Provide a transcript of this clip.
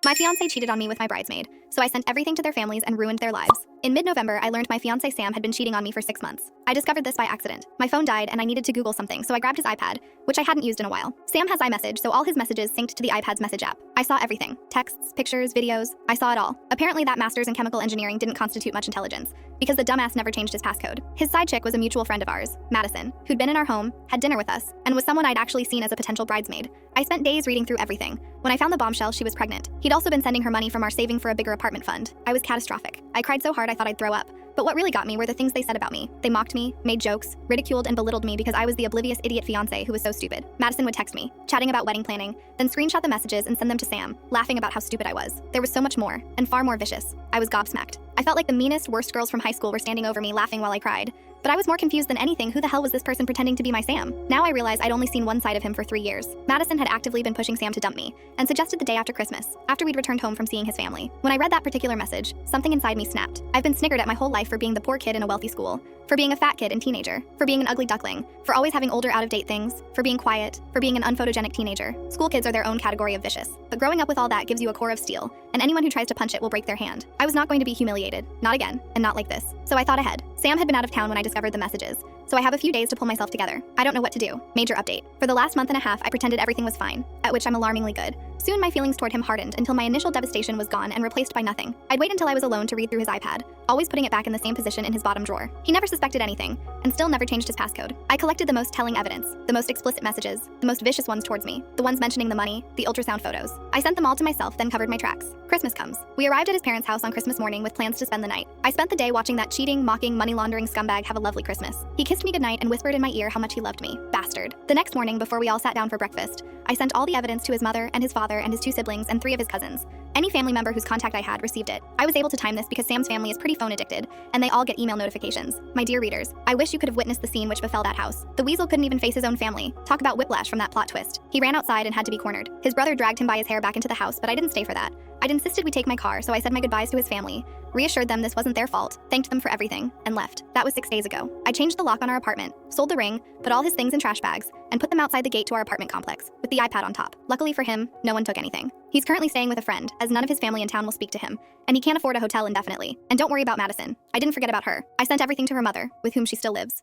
My fiance cheated on me with my bridesmaid, so I sent everything to their families and ruined their lives. In mid-November, I learned my fiance Sam had been cheating on me for 6 months. I discovered this by accident. My phone died and I needed to Google something, so I grabbed his iPad, which I hadn't used in a while. Sam has iMessage, so all his messages synced to the iPad's message app. I saw everything. Texts, pictures, videos. I saw it all. Apparently that master's in chemical engineering didn't constitute much intelligence, because the dumbass never changed his passcode. His side chick was a mutual friend of ours, Madison, who'd been in our home, had dinner with us, and was someone I'd actually seen as a potential bridesmaid. I spent days reading through everything. When I found the bombshell, she was pregnant. He'd also been sending her money from our saving for a bigger apartment fund. I was catastrophic. I cried so hard I thought I'd throw up. But what really got me were the things they said about me. They mocked me, made jokes, ridiculed and belittled me because I was the oblivious idiot fiance who was so stupid. Madison would text me, chatting about wedding planning, then screenshot the messages and send them to Sam, laughing about how stupid I was. There was so much more, and far more vicious. I was gobsmacked. I felt like the meanest, worst girls from high school were standing over me laughing while I cried. But I was more confused than anything. Who the hell was this person pretending to be my Sam? Now I realize I'd only seen one side of him for 3 years. Madison had actively been pushing Sam to dump me, and suggested the day after Christmas, after we'd returned home from seeing his family. When I read that particular message, something inside me snapped. I've been snickered at my whole life for being the poor kid in a wealthy school, for being a fat kid and teenager, for being an ugly duckling, for always having older out-of-date things, for being quiet, for being an unphotogenic teenager. School kids are their own category of vicious. But growing up with all that gives you a core of steel, and anyone who tries to punch it will break their hand. I was not going to be humiliated. Not again, and not like this. So I thought ahead. Sam had been out of town when I discovered the messages, so I have a few days to pull myself together. I don't know what to do. Major update. For the last month and a half, I pretended everything was fine, at which I'm alarmingly good. Soon my feelings toward him hardened until my initial devastation was gone and replaced by nothing. I'd wait until I was alone to read through his iPad, always putting it back in the same position in his bottom drawer. He never suspected anything, and still never changed his passcode. I collected the most telling evidence, the most explicit messages, the most vicious ones towards me, the ones mentioning the money, the ultrasound photos. I sent them all to myself, then covered my tracks. Christmas comes. We arrived at his parents' house on Christmas morning with plans to spend the night. I spent the day watching that cheating, mocking, money-laundering scumbag have a lovely Christmas. He kissed me goodnight and whispered in my ear how much he loved me. Bastard. The next morning, before we all sat down for breakfast, I sent all the evidence to his mother and his father and his 2 siblings and 3 of his cousins. Any family member whose contact I had received it. I was able to time this because Sam's family is pretty phone addicted, and they all get email notifications. My dear readers, I wish you could have witnessed the scene which befell that house. The weasel couldn't even face his own family. Talk about whiplash from that plot twist. He ran outside and had to be cornered. His brother dragged him by his hair back into the house, but I didn't stay for that. I'd insisted we take my car, so I said my goodbyes to his family, reassured them this wasn't their fault, thanked them for everything, and left. That was 6 days ago. I changed the lock on our apartment, sold the ring, put all his things in trash bags, and put them outside the gate to our apartment complex, with the iPad on top. Luckily for him, no one took anything. He's currently staying with a friend, as none of his family in town will speak to him, and he can't afford a hotel indefinitely. And don't worry about Madison. I didn't forget about her. I sent everything to her mother, with whom she still lives.